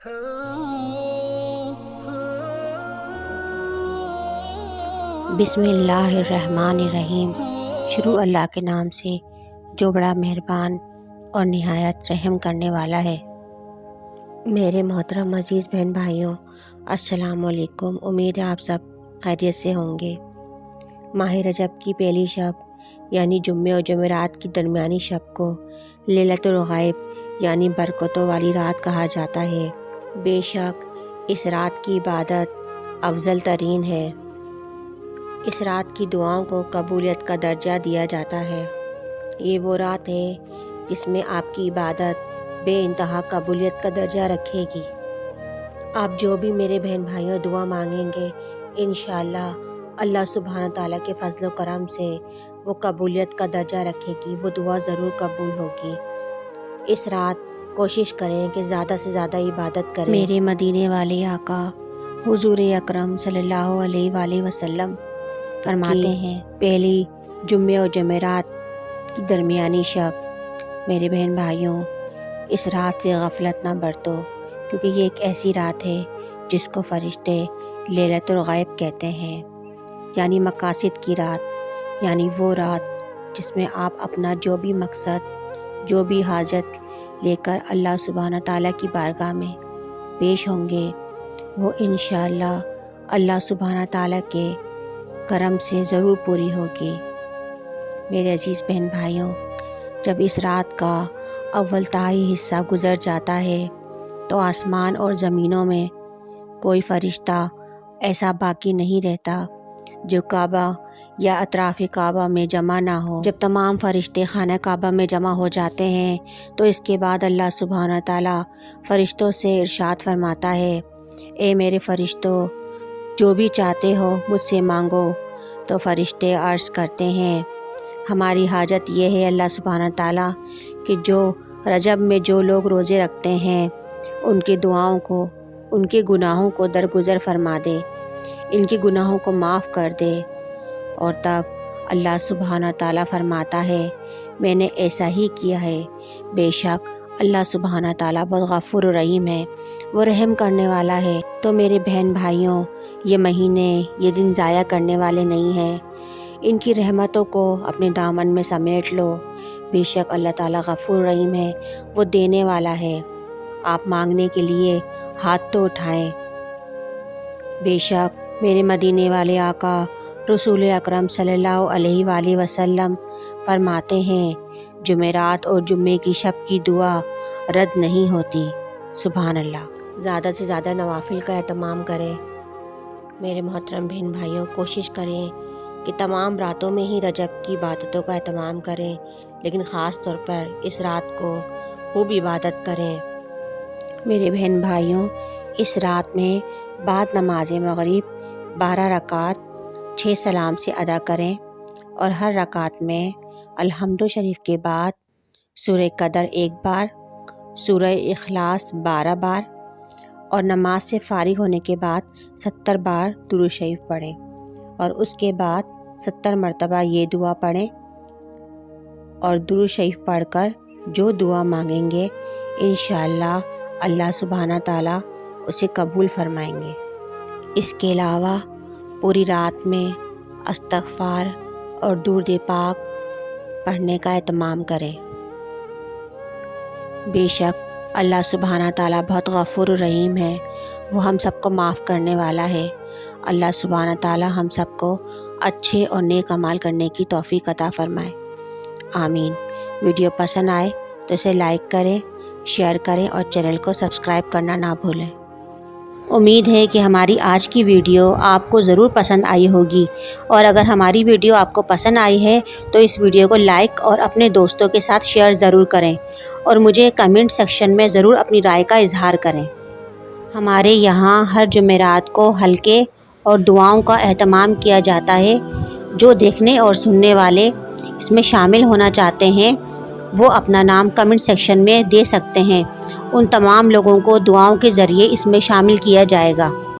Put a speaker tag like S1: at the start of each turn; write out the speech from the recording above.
S1: بسم اللہ الرحمن الرحیم۔ شروع اللہ کے نام سے جو بڑا مہربان اور نہایت رحم کرنے والا ہے۔ میرے محترم عزیز بہن بھائیوں، السلام علیکم۔ امید ہے آپ سب خیریت سے ہوں گے۔ ماہ رجب کی پہلی شب یعنی جمعے اور جمعرات کی درمیانی شب کو لیلۃ الغیب یعنی برکتوں والی رات کہا جاتا ہے۔ بے شک اس رات کی عبادت افضل ترین ہے۔ اس رات کی دعاؤں کو قبولیت کا درجہ دیا جاتا ہے۔ یہ وہ رات ہے جس میں آپ کی عبادت بے انتہا قبولیت کا درجہ رکھے گی۔ آپ جو بھی میرے بہن بھائیوں دعا مانگیں گے، انشاءاللہ اللہ سبحانہ تعالیٰ کے فضل و کرم سے وہ قبولیت کا درجہ رکھے گی، وہ دعا ضرور قبول ہوگی۔ اس رات کوشش کریں کہ زیادہ سے زیادہ عبادت کریں۔ میرے مدینے والے آقا حضور اکرم صلی اللہ علیہ وآلہ وسلم فرماتے ہیں، پہلی جمعے اور جمعرات کی درمیانی شب میرے بہن بھائیوں اس رات سے غفلت نہ برتو، کیونکہ یہ ایک ایسی رات ہے جس کو فرشتے لیلۃ الغیب کہتے ہیں، یعنی مقاصد کی رات، یعنی وہ رات جس میں آپ اپنا جو بھی مقصد، جو بھی حاجت لے کر اللہ سبحانہ تعالیٰ کی بارگاہ میں پیش ہوں گے، وہ انشاءاللہ اللہ سبحانہ تعالیٰ کے کرم سے ضرور پوری ہوگی۔ میرے عزیز بہن بھائیوں، جب اس رات کا اول تہائی حصہ گزر جاتا ہے تو آسمان اور زمینوں میں کوئی فرشتہ ایسا باقی نہیں رہتا جو کعبہ یا اطراف کعبہ میں جمع نہ ہو۔ جب تمام فرشتے خانہ کعبہ میں جمع ہو جاتے ہیں تو اس کے بعد اللہ سبحانہ تعالیٰ فرشتوں سے ارشاد فرماتا ہے، اے میرے فرشتوں، جو بھی چاہتے ہو مجھ سے مانگو۔ تو فرشتے عرض کرتے ہیں، ہماری حاجت یہ ہے اللہ سبحانہ تعالیٰ کہ جو رجب میں جو لوگ روزے رکھتے ہیں ان کی دعاؤں کو، ان کے گناہوں کو درگزر فرما دے، ان کے گناہوں کو معاف کر دے۔ اور تب اللہ سبحانہ تعالیٰ فرماتا ہے، میں نے ایسا ہی کیا ہے۔ بے شک اللہ سبحانہ تعالیٰ بہت غفور و رحیم ہے، وہ رحم کرنے والا ہے۔ تو میرے بہن بھائیوں، یہ مہینے، یہ دن ضائع کرنے والے نہیں ہیں، ان کی رحمتوں کو اپنے دامن میں سمیٹ لو۔ بے شک اللہ تعالیٰ غفور رحیم ہے، وہ دینے والا ہے۔ آپ مانگنے کے لیے ہاتھ تو اٹھائیں۔ بے شک میرے مدینے والے آقا رسول اکرم صلی اللہ علیہ وآلہ وسلم فرماتے ہیں، جمعرات اور جمعے کی شب کی دعا رد نہیں ہوتی۔ سبحان اللہ۔ زیادہ سے زیادہ نوافل کا اہتمام کریں۔ میرے محترم بہن بھائیوں، کوشش کریں کہ تمام راتوں میں ہی رجب کی عبادتوں کا اہتمام کریں، لیکن خاص طور پر اس رات کو خوب عبادت کریں۔ میرے بہن بھائیوں، اس رات میں بعد نماز مغرب 12 رکعت 6 سلام سے ادا کریں، اور ہر رکعت میں الحمد شریف کے بعد سورہ قدر 1 بار، سورہ اخلاص 12 بار، اور نماز سے فارغ ہونے کے بعد 70 بار درود شریف پڑھیں، اور اس کے بعد 70 مرتبہ یہ دعا پڑھیں، اور درود شریف پڑھ کر جو دعا مانگیں گے انشاءاللہ اللہ سبحانہ تعالیٰ اسے قبول فرمائیں گے۔ اس کے علاوہ پوری رات میں استغفار اور درود پاک پڑھنے کا اہتمام کریں۔ بے شک اللہ سبحانہ تعالیٰ بہت غفور و رحیم ہے، وہ ہم سب کو معاف کرنے والا ہے۔ اللہ سبحانہ تعالیٰ ہم سب کو اچھے اور نیک اعمال کرنے کی توفیق عطا فرمائے، آمین۔ ویڈیو پسند آئے تو اسے لائک کریں، شیئر کریں اور چینل کو سبسکرائب کرنا نہ بھولیں۔ امید ہے کہ ہماری آج کی ویڈیو آپ کو ضرور پسند آئی ہوگی، اور اگر ہماری ویڈیو آپ کو پسند آئی ہے تو اس ویڈیو کو لائک اور اپنے دوستوں کے ساتھ شیئر ضرور کریں، اور مجھے کمنٹ سیکشن میں ضرور اپنی رائے کا اظہار کریں۔ ہمارے یہاں ہر جمعرات کو حلقے اور دعاؤں کا اہتمام کیا جاتا ہے۔ جو دیکھنے اور سننے والے اس میں شامل ہونا چاہتے ہیں وہ اپنا نام کمنٹ سیکشن میں دے سکتے ہیں، ان تمام لوگوں کو دعاؤں کے ذریعے اس میں شامل کیا جائے گا۔